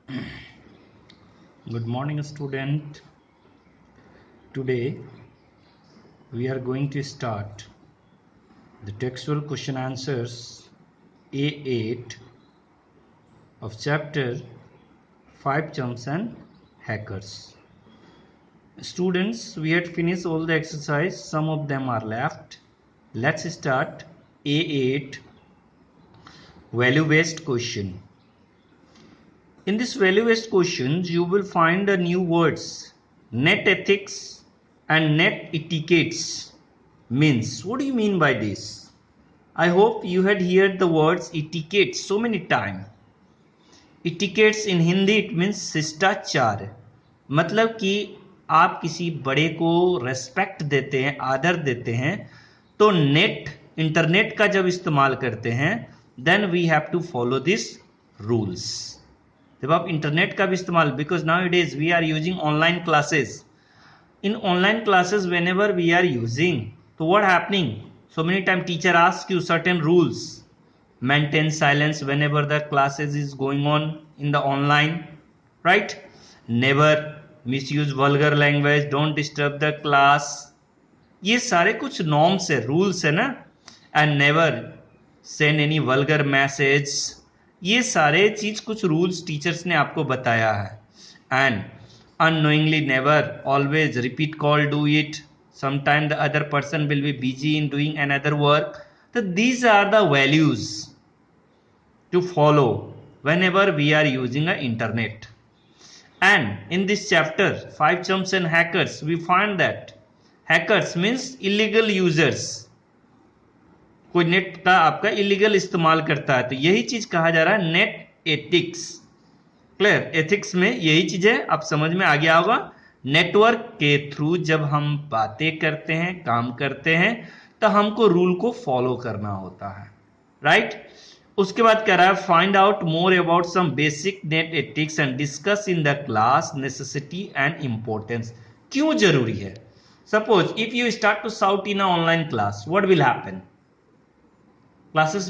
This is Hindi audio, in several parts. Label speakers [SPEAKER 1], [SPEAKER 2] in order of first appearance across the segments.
[SPEAKER 1] Good morning, student. Today we are going to start the textual question answers A8 of chapter 5 Chumps and Hackers. Students, we had finished all the exercise. Some of them are left. Let's start A8 value-based question. In this value-based questions, you will find a new words, net ethics and net etiquettes. Means, what do you mean by this? I hope you had heard the words etiquette so many times. Etiquettes in Hindi it means शिष्टाचार, मतलब कि आप किसी बड़े को रेस्पेक्ट देते हैं, आदर देते हैं, तो इंटरनेट का जब इस्तेमाल करते हैं then we have to follow this rules. जब आप इंटरनेट का भी इस्तेमाल, because now it is we are using online classes. In online classes, whenever we are using, so what happening, so many times teacher asks you certain rules. Maintain silence whenever the classes is going on in the online, right? Never misuse vulgar language, don't disturb the class. ये सारे कुछ norms है, rules है ना. And never send any vulgar message. ये सारे चीज कुछ rules teachers ने आपको बताया है. And unknowingly never always repeat call, do it. Sometimes the other person will be busy in doing another work. So these are the values to follow whenever we are using a internet. And in this chapter 5 Chumps and Hackers, we find that hackers means illegal users. कोई नेट का आपका इलीगल इस्तेमाल करता है, तो यही चीज कहा जा रहा है नेट एथिक्स. क्लियर? एथिक्स में यही चीज है, आप समझ में आ गया होगा. नेटवर्क के थ्रू जब हम बातें करते हैं, काम करते हैं, तो हमको रूल को फॉलो करना होता है, राइट? उसके बाद कह रहा है find out more about some basic net ethics and discuss in the class necessity and importance. क्यों जरूरी है? Suppose if you start to shout in a online class, what will happen? Classes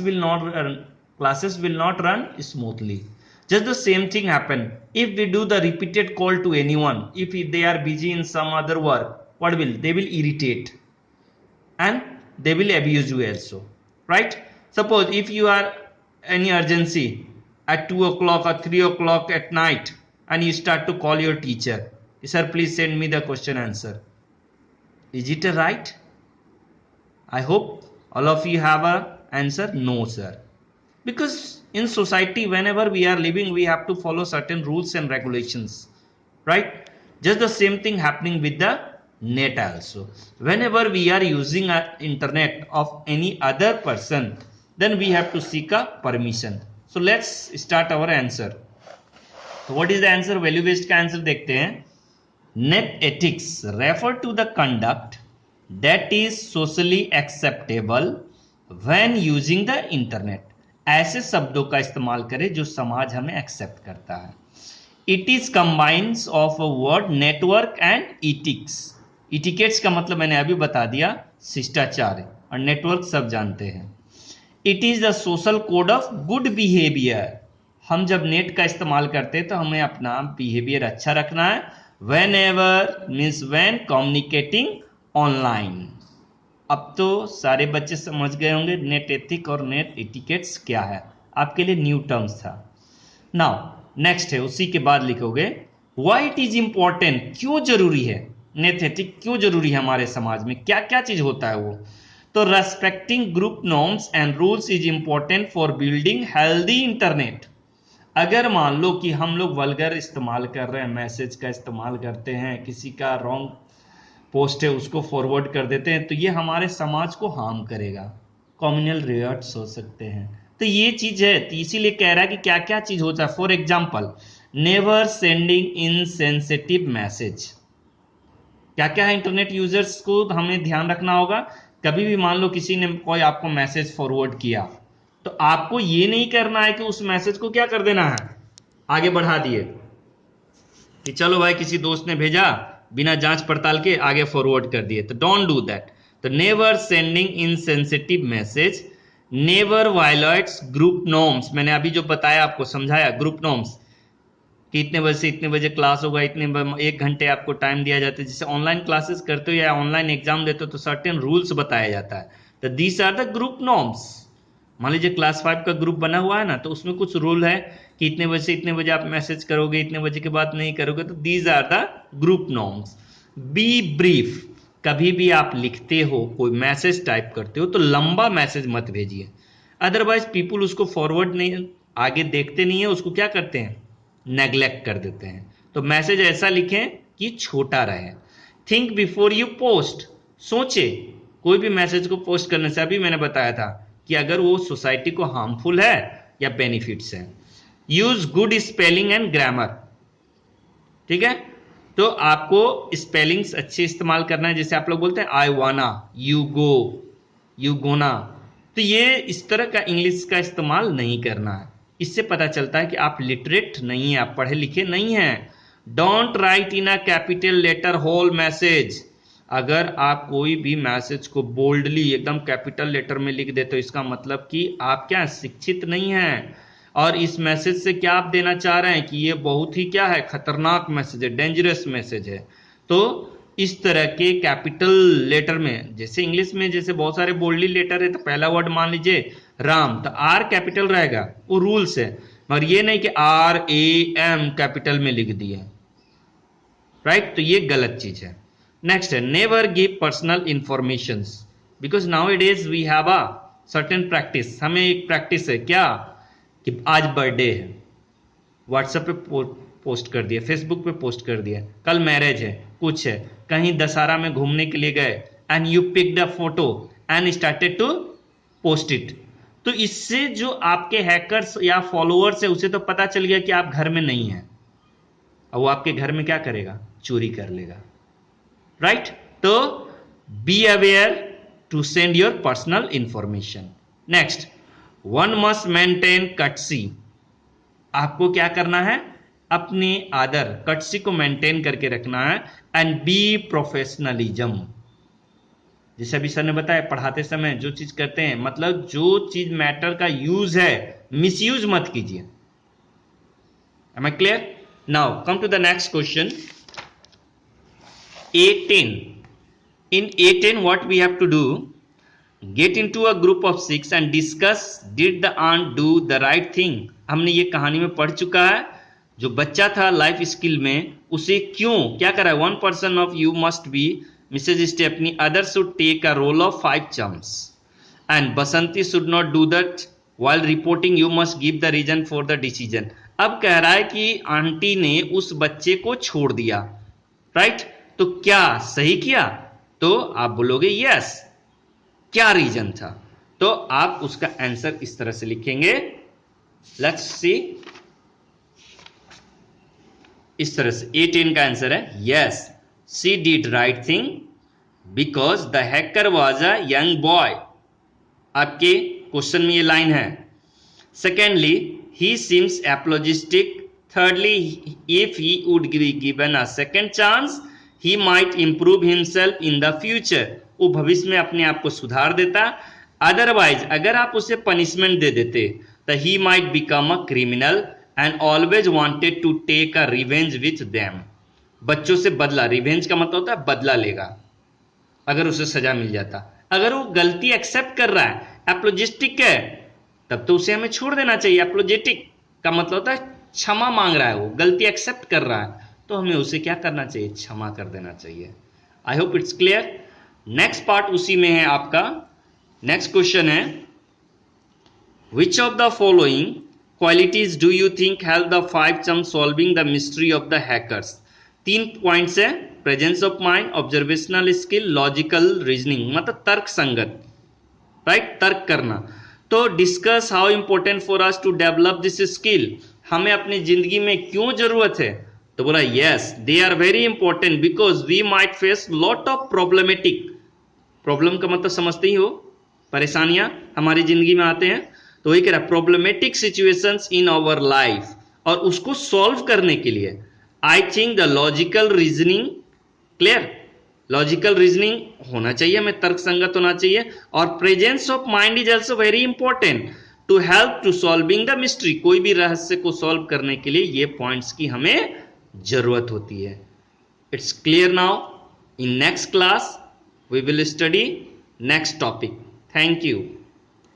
[SPEAKER 1] will not run smoothly. Just the same thing happen if we do the repeated call to anyone. If they are busy in some other work, what will they will irritate and they will abuse you also, right? Suppose if you are any urgency at 2 o'clock or 3 o'clock at night and you start to call your teacher, sir please send me the question answer. Is it right? I hope all of you have a answer. No sir, because in society whenever we are living we have to follow certain rules and regulations, right? Just the same thing happening with the net also. Whenever we are using a internet of any other person, then we have to seek a permission. So let's start our answer. So what is the answer? value based का आंसर देखते हैं. net ethics refer to the conduct that is socially acceptable when using the internet. ऐसे शब्दों का इस्तेमाल करें जो समाज हमें एक्सेप्ट करता है. It is combines of a word network and ethics. Etiquettes का मतलब मैंने अभी बता दिया, शिष्टाचार, और नेटवर्क सब जानते हैं. It is the social code of good behaviour. हम जब नेट का इस्तेमाल करते हैं तो हमें अपना बिहेवियर अच्छा रखना है. When ever means when communicating online. अब तो सारे बच्चे समझ गए होंगे नेट एथिक और नेट एटिकेट्स क्या है, आपके लिए न्यू टर्म्स था. नाउ नेक्स्ट है, उसी के बाद लिखोगे व्हाई इट इज इंपॉर्टेंट. क्यों जरूरी है नेट एथिक, क्यों जरूरी है हमारे समाज में, क्या क्या चीज होता है वो. तो respecting group norms and rules is important for building healthy internet. अगर मान लो कि हम लोग वल्गर इस्तेमाल कर रहे हैं, मैसेज का इस्तेमाल करते हैं, किसी का रॉन्ग पोस्ट है उसको फॉरवर्ड कर देते हैं, तो ये हमारे समाज को हार्म करेगा, कम्युनल रियट्स हो सकते हैं. तो ये चीज है, तो इसीलिए कह रहा है कि क्या क्या चीज होता है. For example never sending insensitive message. क्या क्या है इंटरनेट यूजर्स को हमें ध्यान रखना होगा. कभी भी मान लो किसी ने कोई आपको मैसेज फॉरवर्ड किया, तो आपको ये नहीं करना है कि उस मैसेज को क्या कर देना है, आगे बढ़ा दिए कि चलो भाई किसी दोस्त ने भेजा, बिना जांच पड़ताल के आगे फॉरवर्ड कर दिए, तो डोंट डू दैट. तो never sending insensitive message, never violets group norms. मैंने अभी जो बताया आपको समझाया, ग्रुप नॉर्म्स. कि इतने बजे से इतने बजे क्लास होगा, 1 घंटे आपको टाइम दिया जाता है। जैसे ऑनलाइन क्लासेस करते हो या ऑनलाइन एग्जाम देते हो तो सर्टेन रूल्स बताया जाता है। तो these are the group norms. मान लीजिए क्लास 5 का ग्रुप बना हुआ है ना, तो उसमें कुछ रूल है कि इतने बजे से इतने बजे आप मैसेज करोगे, इतने बजे के बाद नहीं करोगे। तो these are the group norms. Be brief. कभी भी आप लिखते हो, कोई मैसेज टाइप करते हो तो लंबा मैसेज मत भेजिए, अदरवाइज पीपुल उसको फॉरवर्ड नहीं, आगे देखते नहीं है, उसको क्या करते हैं, नेग्लेक्ट कर देते हैं। तो मैसेज ऐसा लिखें कि छोटा रहे। Think before you post. सोचे कोई भी मैसेज को पोस्ट करने से, अभी मैंने बताया था कि अगर वो सोसाइटी को हार्मफुल है या बेनिफिट्स है। Use good spelling and grammar. ठीक है, तो आपको स्पेलिंग्स अच्छे इस्तेमाल करना है। जैसे आप लोग बोलते हैं आई वाना, यू गो, यू गोना, तो ये इस तरह का इंग्लिश का इस्तेमाल नहीं करना है। इससे पता चलता है कि आप लिटरेट नहीं है, आप पढ़े लिखे नहीं हैं। Don't write in a capital letter whole message. अगर आप कोई भी मैसेज को बोल्डली एकदम कैपिटल लेटर में लिख देते हो, इसका मतलब कि आप क्या शिक्षित नहीं हैं, और इस मैसेज से क्या आप देना चाह रहे हैं कि ये बहुत ही क्या है, खतरनाक मैसेज है, डेंजरस मैसेज है। तो इस तरह के कैपिटल लेटर में, जैसे इंग्लिश में जैसे बहुत सारे बोल्डली लेटर है, तो पहला वर्ड मान लीजिए राम, तो आर कैपिटल रहेगा, वो रूल्स है। मगर ये नहीं कि RAM कैपिटल में लिख दिए, राइट, तो ये गलत चीज है। नेक्स्ट है never give personal information, because now it is we have a certain practice. हमें एक प्रैक्टिस है क्या कि आज बर्थडे है, व्हाट्सएप पे पोस्ट कर दिया, फेसबुक पे पोस्ट कर दिया, कल मैरिज है, कुछ है, कहीं दशहरा में घूमने के लिए गए, and you picked a photo and started to post it. तो इससे जो आपके हैकर्स या फॉलोअर्स है उसे तो पता चल गया कि आप घर में नहीं है, और वो आपके घर में क्या करेगा, चोरी कर लेगा, राइट। तो be aware to send your personal information. Next, one must maintain courtesy. आपको क्या करना है, अपने आदर कटसी को मेंटेन करके रखना है। And be professionalism. जैसे अभी सर ने बताया, पढ़ाते समय जो चीज करते हैं, मतलब जो चीज मैटर का यूज है, मिसयूज मत कीजिए। Am I clear? Now come to the next question. A10. In A10 what we have to do, get into a group of 6 and discuss did the aunt do the right thing। हमने ये कहानी में पढ़ चुका है। जो बच्चा था लाइफ स्किल में, उसे क्यों क्या करा है, 1 person of you must be Mrs. Stepney, others should take a roll of 5 chums and Basanti should not do that, while reporting you must give the reason for the decision। अब कह रहा है कि आंटी ने उस बच्चे को छोड़ दिया, राइट, तो क्या सही किया? तो आप बोलोगे यस। क्या रीजन था? तो आप उसका आंसर इस तरह से लिखेंगे, लेट्स सी, इस तरह से। A10 का आंसर है yes, she did right thing because the hacker was a young boy. आपके क्वेश्चन में ये लाइन है। Secondly, he seems apologetic. thirdly, if he would be given a second chance he might improve himself in the future। वो भविष्य में अपने आप को सुधार देता। अदरवाइज अगर आप उसे पनिशमेंट दे देते तो he might become a criminal and always wanted to take a revenge with them। बच्चों से बदला, रिवेंज का मतलब होता है बदला लेगा, अगर उसे सजा मिल जाता। अगर वो गलती एक्सेप्ट कर रहा है, एपोलॉजिस्टिक है, तब तो उसे हमें छोड़ देना चाहिए। एपोलॉजेटिक का मतलब होता है क्षमा मांग रहा है, वो गलती एक्सेप्ट कर रहा है, तो हमें उसे क्या करना चाहिए, क्षमा कर देना चाहिए। I hope it's clear. Next part उसी में है आपका। नेक्स्ट क्वेश्चन है, which of the following qualities do you think help the 5 chums solving the mystery of the hackers. 3 points है, presence of mind, observational skill, logical reasoning, मतलब तर्क संगत, राइट, तर्क करना। तो discuss how important for us to develop this skill. हमें अपनी जिंदगी में क्यों जरूरत है? तो बोला yes, they are very important because we might face lot of problematic. Problem का मतलब समझते ही हो, परेशानियां हमारी जिंदगी में आते हैं। तो वही कह रहा, problematic situations in our life, और उसको सॉल्व करने के लिए I think the logical reasoning, clear, logical reasoning होना चाहिए, हमें तर्क संगत होना चाहिए, और presence of mind is also very important. To help to solving the mystery, कोई भी रहस्य को सॉल्व करने के लिए ये पॉइंट्स की हमें जरूरत होती है. It's clear now. In next class we will study next topic. Thank you.